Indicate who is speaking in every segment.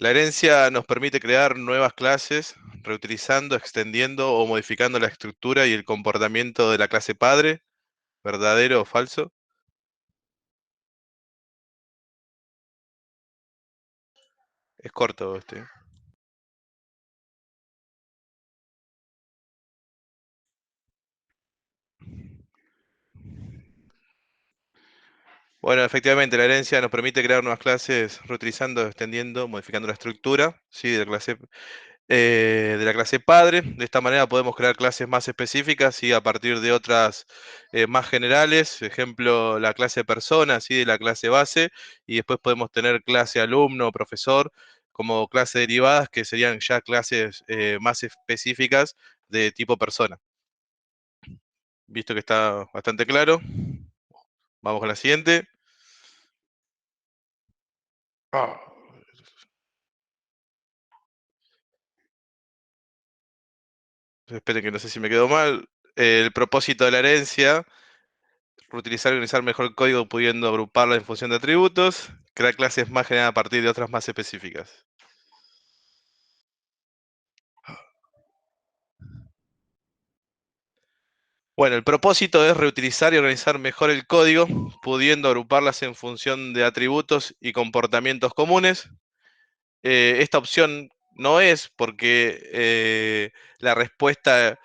Speaker 1: La herencia nos permite crear nuevas clases, reutilizando, extendiendo o modificando la estructura y el comportamiento de la clase padre, ¿verdadero o falso? Es corto este. Bueno, efectivamente, la herencia nos permite crear nuevas clases, reutilizando, extendiendo, modificando la estructura, ¿sí? De la clase padre. De esta manera podemos crear clases más específicas y a partir de otras más generales, ejemplo, la clase persona, ¿sí? De la clase base, y después podemos tener clase alumno, profesor, como clase derivadas, que serían ya clases más específicas de tipo persona. Visto que está bastante claro, vamos con la siguiente. Ah, esperen que no sé si me quedó mal. El propósito de la herencia: reutilizar y organizar mejor el código pudiendo agruparla en función de atributos, crear clases más generadas a partir de otras más específicas. Bueno, el propósito es reutilizar y organizar mejor el código, pudiendo agruparlas en función de atributos y comportamientos comunes. Esta opción no es porque la respuesta,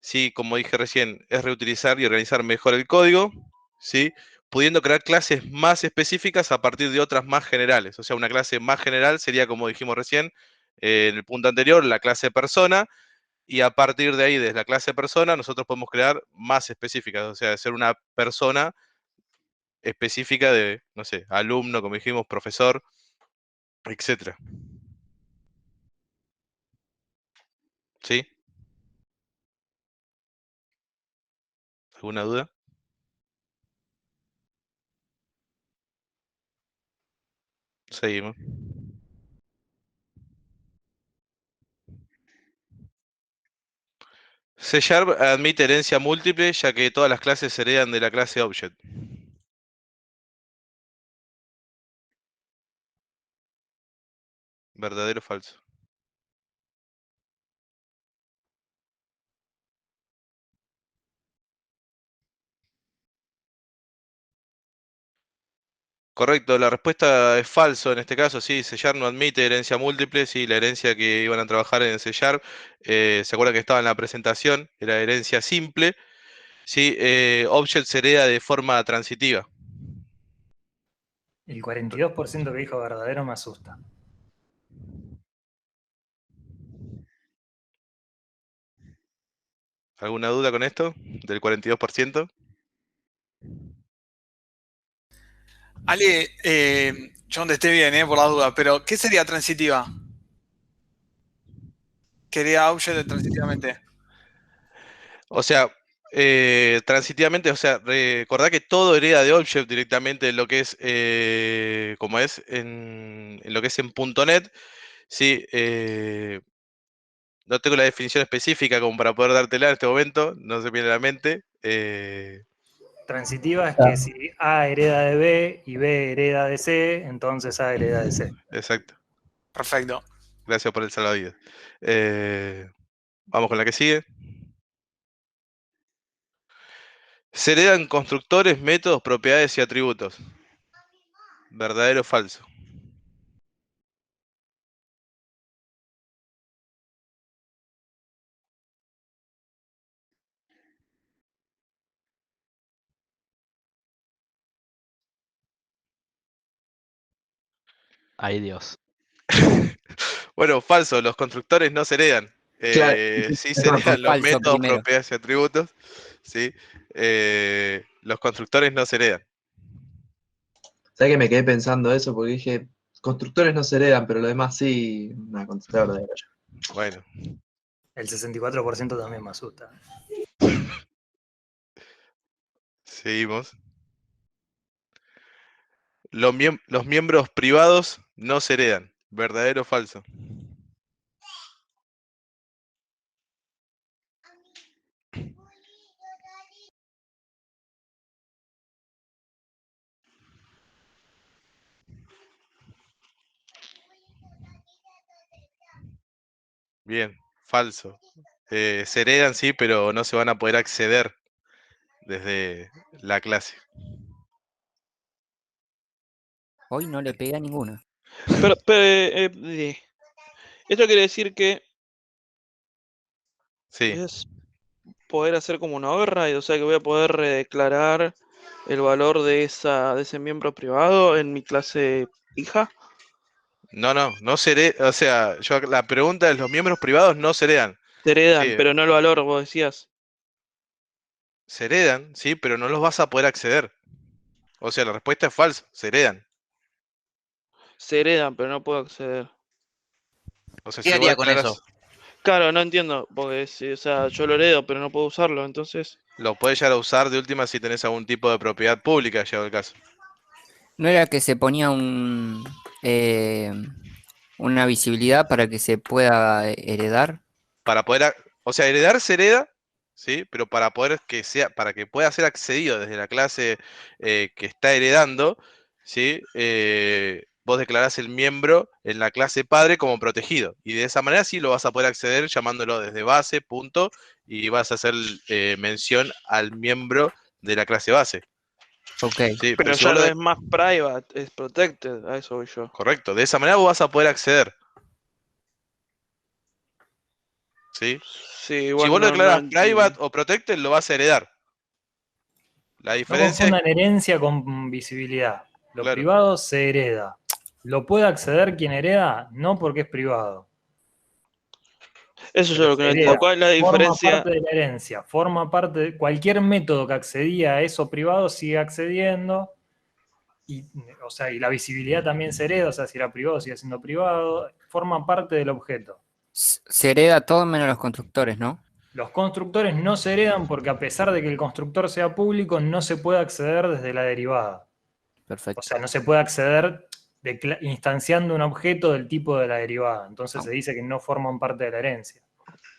Speaker 1: sí, como dije recién, es reutilizar y organizar mejor el código, ¿sí? Pudiendo crear clases más específicas a partir de otras más generales. O sea, una clase más general sería, como dijimos recién, en el punto anterior, la clase persona, y a partir de ahí, desde la clase persona, nosotros podemos crear más específicas, o sea, de ser una persona específica de, no sé, alumno, como dijimos, profesor, etcétera. ¿Sí? ¿Alguna duda? Seguimos. C# admite herencia múltiple, ya que todas las clases se heredan de la clase Object. ¿Verdadero o falso? Correcto, la respuesta es falso en este caso, sí, C# no admite herencia múltiple, sí, la herencia que iban a trabajar en C#, se acuerdan que estaba en la presentación, era herencia simple, sí, Object se hereda de forma transitiva.
Speaker 2: El 42% que dijo verdadero me asusta.
Speaker 1: ¿Alguna duda con esto? Del 42%.
Speaker 3: Ale, yo donde esté bien, por la duda, pero ¿qué sería transitiva? Quería Auget transitivamente.
Speaker 1: O sea, transitivamente, o sea, recordá que todo hereda de Object directamente en lo que es, como es, en lo que es en .NET, sí, no tengo la definición específica como para poder dártela en este momento, no se me viene a la mente.
Speaker 2: Transitiva es que si A hereda de B y B hereda de C, entonces A hereda de C.
Speaker 1: Exacto,
Speaker 3: Perfecto.
Speaker 1: gracias por el salvavidas. Vamos con la que sigue. Se heredan constructores, métodos, propiedades y atributos. ¿Verdadero o falso?
Speaker 4: Ay, Dios.
Speaker 1: Bueno, falso, los constructores no se heredan.
Speaker 5: Claro,
Speaker 1: Sí se
Speaker 6: No, fue
Speaker 1: heredan los
Speaker 6: falso
Speaker 1: métodos,
Speaker 6: primero.
Speaker 1: propiedades y atributos. ¿Sí? Los constructores no se heredan.
Speaker 5: ¿sabes que me quedé pensando eso? Porque dije, constructores no se heredan, pero lo demás sí, una contestar verdadera yo.
Speaker 1: Bueno,
Speaker 2: El 64% también me asusta.
Speaker 1: seguimos. Los miembros privados no se heredan. ¿Verdadero o falso? Bien, falso. Se heredan, sí, pero no se van a poder acceder desde la clase.
Speaker 6: Hoy no le pegué a ninguna.
Speaker 7: Pero, esto quiere decir que
Speaker 1: Sí.
Speaker 7: es poder hacer como una override, o sea que voy a poder redeclarar el valor de ese miembro privado en mi clase hija.
Speaker 1: No se hereda. O sea, la pregunta es: los miembros privados no se heredan.
Speaker 7: Te heredan,
Speaker 1: Sí,
Speaker 7: pero no el valor, vos decías.
Speaker 1: se heredan, sí, pero no los vas a poder acceder. O sea, la respuesta es falsa, se heredan.
Speaker 7: Se heredan, pero no puedo acceder.
Speaker 1: O sea,
Speaker 8: ¿Qué
Speaker 1: si vos
Speaker 8: haría con
Speaker 1: declaras,
Speaker 8: eso?
Speaker 7: Claro, no entiendo, porque o sea, yo lo heredo, pero no puedo usarlo, entonces.
Speaker 1: lo podés llegar a usar de última si tenés algún tipo de propiedad pública, llegado el caso.
Speaker 6: ¿No era que se ponía una visibilidad para que se pueda heredar?
Speaker 1: Para poder, o sea, heredar se hereda, ¿sí? Pero para que pueda ser accedido desde la clase que está heredando, ¿sí? Vos declarás el miembro en la clase padre como protegido. Y de esa manera sí lo vas a poder acceder llamándolo desde base, punto, y vas a hacer mención al miembro de la clase base.
Speaker 6: Ok.
Speaker 1: Sí,
Speaker 7: Pero
Speaker 1: si
Speaker 7: ya
Speaker 1: vos
Speaker 7: no es más private, es protected, a eso voy yo.
Speaker 1: correcto, de esa manera vos vas a poder acceder. ¿Sí?
Speaker 7: Sí,
Speaker 1: Si
Speaker 7: igual
Speaker 1: vos lo
Speaker 7: no
Speaker 1: declaras
Speaker 7: entendí.
Speaker 1: private o protected, lo vas a heredar. La
Speaker 2: No
Speaker 1: diferencia es,
Speaker 2: confundan herencia con visibilidad. Lo
Speaker 1: claro,
Speaker 2: privado se hereda. ¿Lo puede acceder quien hereda? No porque es privado.
Speaker 7: Eso yo
Speaker 2: Pero
Speaker 7: lo que
Speaker 2: se
Speaker 7: no entiendo.
Speaker 2: hereda.
Speaker 7: ¿Cuál es la
Speaker 2: Forma
Speaker 7: diferencia?
Speaker 2: parte de la herencia. Forma parte de cualquier método que accedía a eso privado sigue accediendo. Y, o sea, y la visibilidad también se hereda. O sea, si era privado, sigue siendo privado. Forma parte del objeto.
Speaker 6: Se hereda todo menos los constructores, ¿no?
Speaker 2: Los constructores no se heredan porque a pesar de que el constructor sea público, no se puede acceder desde la derivada. O
Speaker 6: Perfecto.
Speaker 2: sea, no se puede acceder instanciando un objeto del tipo de la derivada. Entonces se dice que no forman parte de la herencia.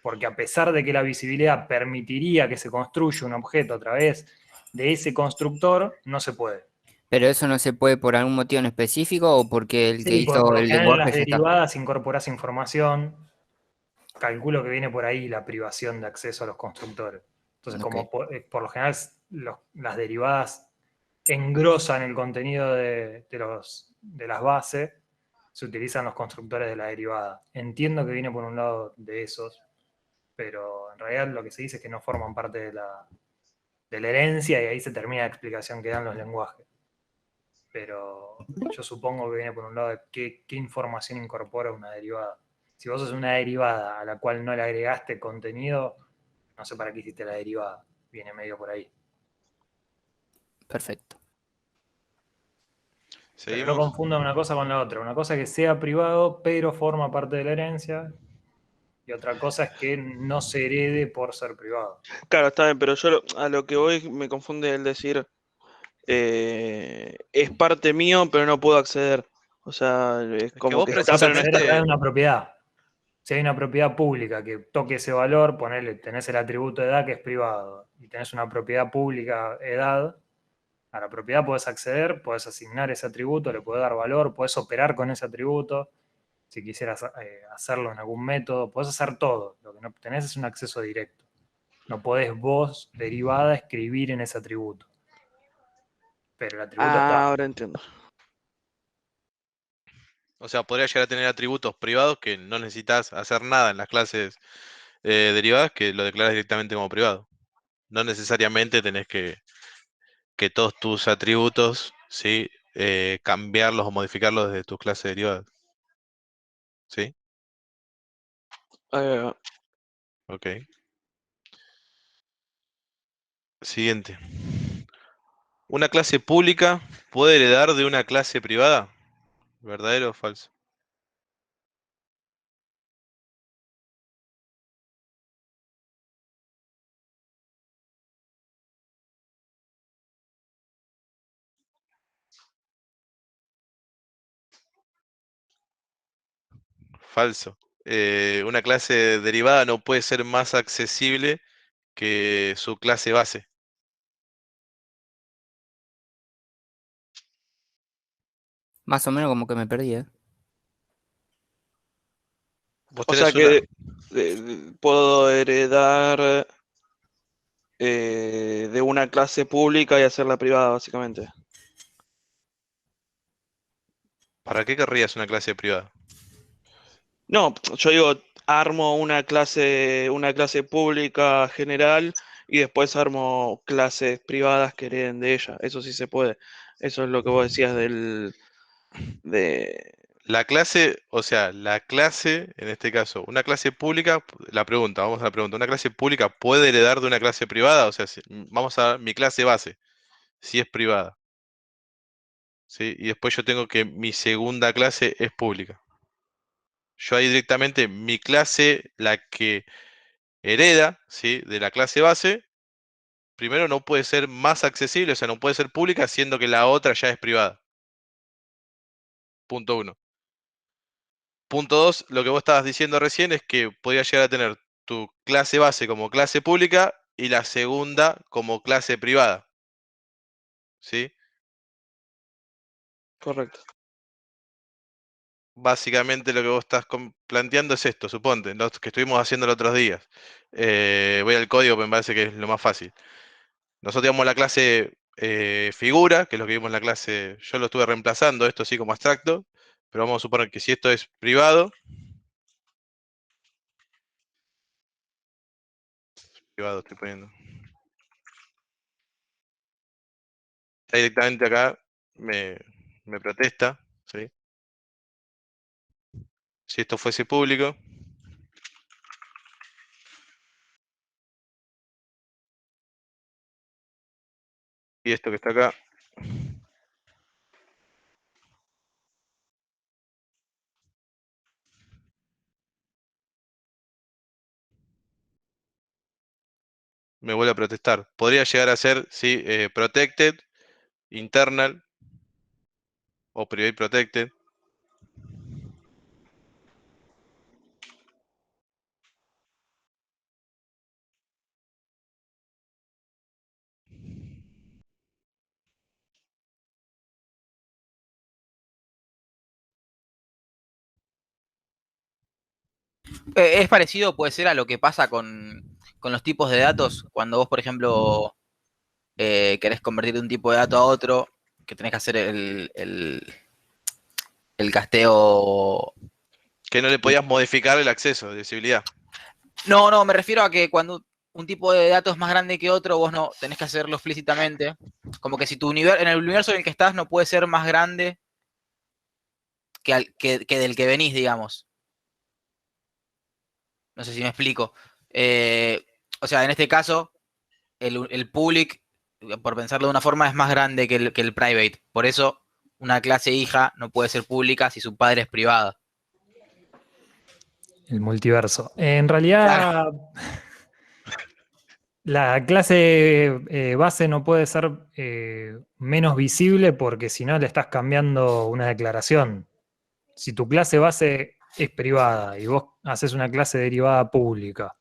Speaker 2: Porque a pesar de que la visibilidad permitiría que se construya un objeto a través de ese constructor, no se puede.
Speaker 6: ¿Pero eso no se puede por algún motivo en específico o porque el que
Speaker 2: Sí, porque
Speaker 6: hizo
Speaker 2: por lo
Speaker 6: el
Speaker 2: general en
Speaker 6: lenguaje
Speaker 2: las
Speaker 6: ya está?
Speaker 2: derivadas incorporás información. Calculo que viene por ahí la privación de acceso a los constructores. Entonces,
Speaker 6: Ok.
Speaker 2: como por lo general las derivadas engrosan el contenido de las bases, se utilizan los constructores de la derivada. Entiendo que viene por un lado de esos, pero en realidad lo que se dice es que no forman parte de la herencia y ahí se termina la explicación que dan los lenguajes. Pero yo supongo que viene por un lado de qué información incorpora una derivada. Si vos sos una derivada a la cual no le agregaste contenido, no sé para qué hiciste la derivada. Viene medio por ahí.
Speaker 6: Perfecto.
Speaker 2: Pero no
Speaker 1: seguimos.
Speaker 2: confundan una cosa con la otra. Una cosa es que sea privado, pero forma parte de la herencia. Y otra cosa es que no se herede por ser privado.
Speaker 7: Claro, está bien, pero yo a lo que voy me confunde el decir es parte mío, pero no puedo acceder. O sea, es
Speaker 1: que
Speaker 7: como
Speaker 1: vos
Speaker 7: que
Speaker 2: Pero
Speaker 7: está,
Speaker 2: puedes
Speaker 7: pero no
Speaker 2: acceder a
Speaker 7: está.
Speaker 2: través de una propiedad. Si hay una propiedad pública que toque ese valor, tenés el atributo de edad que es privado, y tenés una propiedad pública edad, a la propiedad podés acceder, podés asignar ese atributo, le podés dar valor, podés operar con ese atributo, si quisieras hacerlo en algún método, podés hacer todo. Lo que no tenés es un acceso directo. No podés vos, derivada, escribir en ese atributo. Pero el atributo
Speaker 7: Ah,
Speaker 2: está.
Speaker 7: ahora entiendo.
Speaker 1: O sea, podría llegar a tener atributos privados que no necesitas hacer nada en las clases derivadas, que lo declaras directamente como privado. No necesariamente tenés que todos tus atributos, ¿sí? Cambiarlos o modificarlos desde tus clases derivadas. ¿Sí?
Speaker 7: Eh,
Speaker 1: Ok. Siguiente. ¿Una clase pública puede heredar de una clase privada? ¿Verdadero o falso? Falso. Una clase derivada no puede ser más accesible que su clase base.
Speaker 6: Más o menos como que me perdí, ¿eh?
Speaker 1: Vos
Speaker 7: O sea
Speaker 1: tenés
Speaker 7: que puedo heredar de una clase pública y hacerla privada, básicamente.
Speaker 1: ¿Para qué querrías una clase privada?
Speaker 7: No, yo digo, armo una clase pública general y después armo clases privadas que hereden de ella. Eso sí se puede. Eso es lo que vos decías de...
Speaker 1: La clase, o sea, la clase, en este caso, una clase pública, la pregunta, vamos a la pregunta, ¿una clase pública puede heredar de una clase privada? O sea, vamos a mi clase base, si es privada, ¿sí? Y después yo tengo que mi segunda clase es pública. Yo ahí directamente, mi clase, la que hereda, ¿sí? De la clase base, primero no puede ser más accesible, o sea, no puede ser pública, siendo que la otra ya es privada. Punto uno. Punto dos, lo que vos estabas diciendo recién es que podría llegar a tener tu clase base como clase pública y la segunda como clase privada, ¿sí?
Speaker 7: Correcto.
Speaker 1: Básicamente lo que vos estás planteando es esto, suponte, lo que estuvimos haciendo los otros días. Voy al código, me parece que es lo más fácil. Nosotros tenemos la clase figura, que es lo que vimos en la clase, yo lo estuve reemplazando, esto sí como abstracto, pero vamos a suponer que si esto es privado, privado estoy poniendo. Ya directamente acá me protesta, ¿sí? Si esto fuese público, y esto que está acá, me vuelve a protestar. Podría llegar a ser, sí, protected, internal o private protected.
Speaker 8: Es parecido, puede ser, a lo que pasa con los tipos de datos. Cuando vos, por ejemplo, querés convertir de un tipo de dato a otro, que tenés que hacer el casteo.
Speaker 1: Que no le podías modificar el acceso de visibilidad.
Speaker 8: No, no, me refiero a que cuando un tipo de dato es más grande que otro, vos no tenés que hacerlo explícitamente. Como que si tu universo, en el universo en el que estás no puede ser más grande que del que venís, digamos. No sé si me explico. O sea, en este caso, el public, por pensarlo de una forma, es más grande que el private. Por eso, una clase hija no puede ser pública si su padre es privada.
Speaker 2: El multiverso. En
Speaker 8: Claro.
Speaker 2: realidad, la clase base no puede ser menos visible porque si no le estás cambiando una declaración. Si tu clase base es privada y vos haces una clase derivada pública,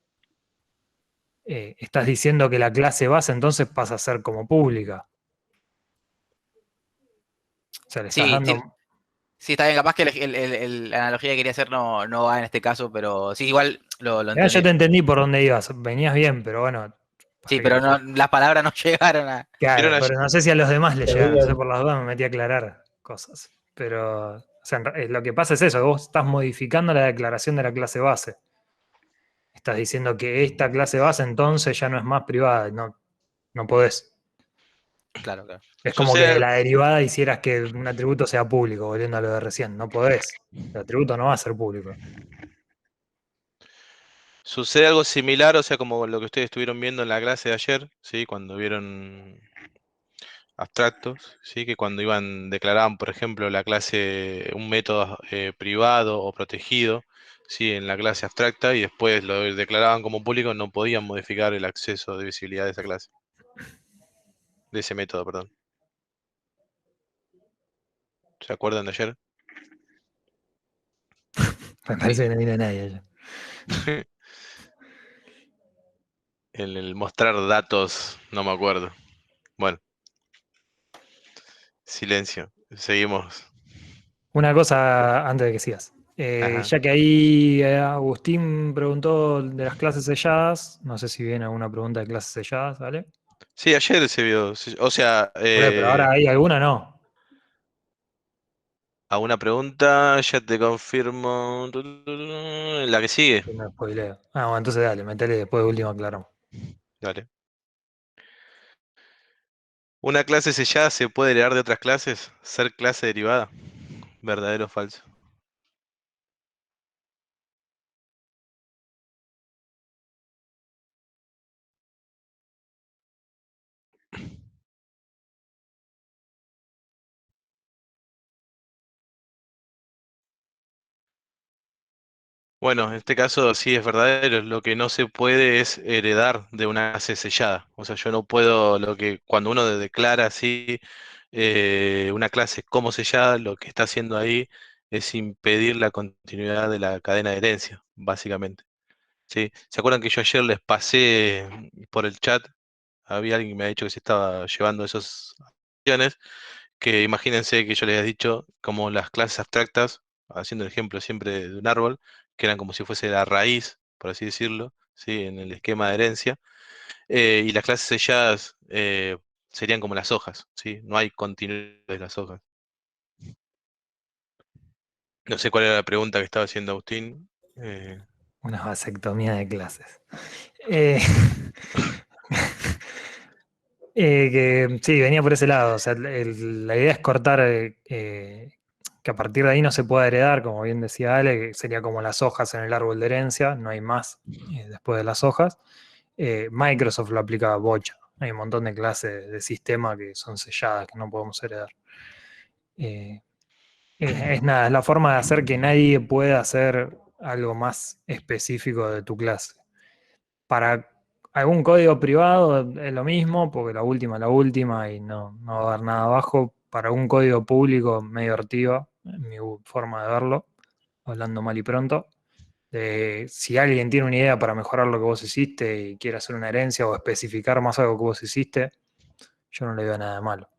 Speaker 2: estás diciendo que la clase base entonces pasa a ser como pública. O sea, le estás
Speaker 8: Sí,
Speaker 2: dando...
Speaker 8: sí, está bien. Capaz que la analogía que quería hacer no va en este caso, pero sí, igual lo
Speaker 2: Ya, yo
Speaker 8: entendí.
Speaker 2: te entendí por dónde ibas, venías bien, pero bueno,
Speaker 8: Sí,
Speaker 2: para
Speaker 8: pero
Speaker 2: que...
Speaker 8: las palabras no llegaron a.
Speaker 2: Claro,
Speaker 1: ¿Vieron allí?
Speaker 2: pero no sé si a los demás les
Speaker 5: Se
Speaker 2: llegan, entonces
Speaker 5: veían.
Speaker 2: por las dudas me metí a aclarar cosas. Pero, o sea, lo que pasa es eso, vos estás modificando la declaración de la clase base. Estás diciendo que esta clase base entonces ya no es más privada, no podés.
Speaker 8: Claro, claro.
Speaker 2: Es como que de
Speaker 1: Sucede,
Speaker 2: la derivada hicieras que un atributo sea público, volviendo a lo de recién, no podés. El atributo no va a ser público.
Speaker 1: sucede algo similar, o sea, como lo que ustedes estuvieron viendo en la clase de ayer, ¿sí? Cuando vieron abstractos, ¿sí? Que cuando declaraban, por ejemplo, la clase, un método privado o protegido, ¿sí? En la clase abstracta y después lo declaraban como público, no podían modificar el acceso de visibilidad de esa clase, de ese método, perdón. ¿Se acuerdan de ayer?
Speaker 2: Me parece que no viene nadie allá.
Speaker 1: En el mostrar datos, no me acuerdo. Bueno, silencio. Seguimos.
Speaker 2: Una cosa antes de que sigas.
Speaker 1: Ajá.
Speaker 2: Ya que ahí Agustín preguntó de las clases selladas, no sé si viene alguna pregunta de clases selladas, ¿vale?
Speaker 1: Sí, ayer se vio. O sea,
Speaker 2: Pero ahora hay alguna, no.
Speaker 1: a una pregunta, ya te confirmo. La que sigue.
Speaker 2: Que no spoileo. Bueno, entonces dale, metele después de último aclaramos.
Speaker 1: Dale. ¿Una clase sellada se puede heredar de otras clases? ¿Ser clase derivada? ¿Verdadero o falso? Bueno, en este caso sí es verdadero. Lo que no se puede es heredar de una clase sellada. O sea, yo no puedo, cuando uno declara así una clase como sellada, lo que está haciendo ahí es impedir la continuidad de la cadena de herencia, básicamente. ¿Sí? ¿Se acuerdan que yo ayer les pasé por el chat? Había alguien que me ha dicho que se estaba llevando esas acciones, que imagínense que yo les había dicho como las clases abstractas, haciendo el ejemplo siempre de un árbol, que eran como si fuese la raíz, por así decirlo, ¿sí? En el esquema de herencia, y las clases selladas serían como las hojas, ¿sí? No hay continuidad de las hojas. No sé cuál era la pregunta que estaba haciendo Agustín.
Speaker 2: Una vasectomía de clases. Eh, que sí, venía por ese lado. O sea, la idea es cortar que a partir de ahí no se pueda heredar, como bien decía Ale, que sería como las hojas en el árbol de herencia, no hay más después de las hojas. Microsoft lo aplica a bocha. Hay un montón de clases de sistema que son selladas, que no podemos heredar. Es nada, es la forma de hacer que nadie pueda hacer algo más específico de tu clase. Para algún código privado es lo mismo, porque la última y no va a haber nada abajo. Para un código público medio hortiva, en mi forma de verlo, hablando mal y pronto. Si alguien tiene una idea para mejorar lo que vos hiciste y quiere hacer una herencia o especificar más algo que vos hiciste, yo no le veo nada de malo.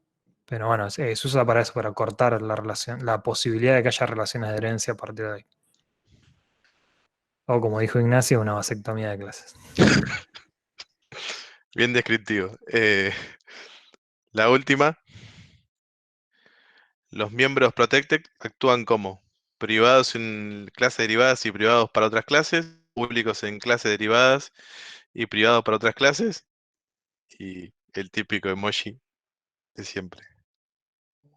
Speaker 2: Pero bueno, se usa para eso, para cortar la relación, la posibilidad de que haya relaciones de herencia a partir de ahí. O como dijo Ignacio, una vasectomía de clases.
Speaker 1: Bien descriptivo. La última. Los miembros protected actúan como privados en clases derivadas y privados para otras clases, públicos en clases derivadas y privados para otras clases, y el típico emoji de siempre,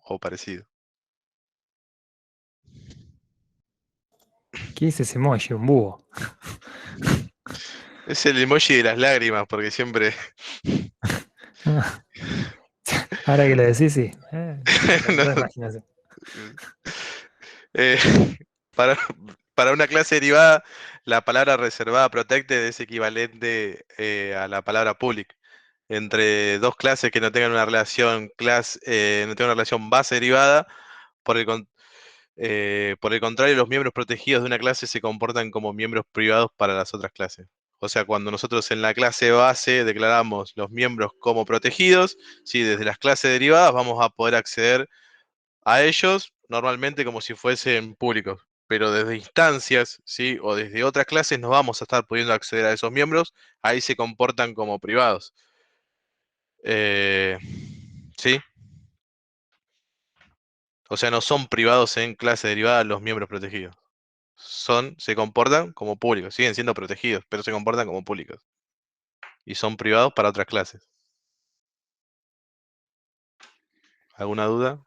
Speaker 1: o parecido.
Speaker 2: ¿Qué es ese emoji? Un búho.
Speaker 1: Es el emoji de las lágrimas, porque siempre...
Speaker 2: Ahora que lo decís, sí.
Speaker 1: No.
Speaker 2: Toda imaginación.
Speaker 1: Eh, para, para una clase derivada, la palabra reservada protected es equivalente a la palabra public. Entre dos clases que no tengan una relación no tengan una relación base derivada, por por el contrario, los miembros protegidos de una clase se comportan como miembros privados para las otras clases. O sea, cuando nosotros en la clase base declaramos los miembros como protegidos, ¿sí? Desde las clases derivadas vamos a poder acceder a ellos normalmente como si fuesen públicos. Pero desde instancias, ¿sí? O desde otras clases no vamos a estar pudiendo acceder a esos miembros, ahí se comportan como privados. ¿Sí? O sea, no son privados en clase derivada los miembros protegidos. Se comportan como públicos, siguen siendo protegidos, pero se comportan como públicos. Y son privados para otras clases. ¿Alguna duda?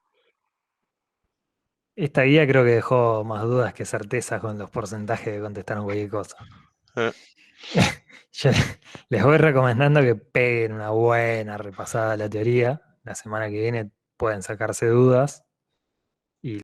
Speaker 2: Esta guía creo que dejó más dudas que certezas con los porcentajes que contestaron cualquier cosa.
Speaker 1: Eh,
Speaker 2: Yo les voy recomendando que peguen una buena repasada a la teoría. La semana que viene pueden sacarse dudas.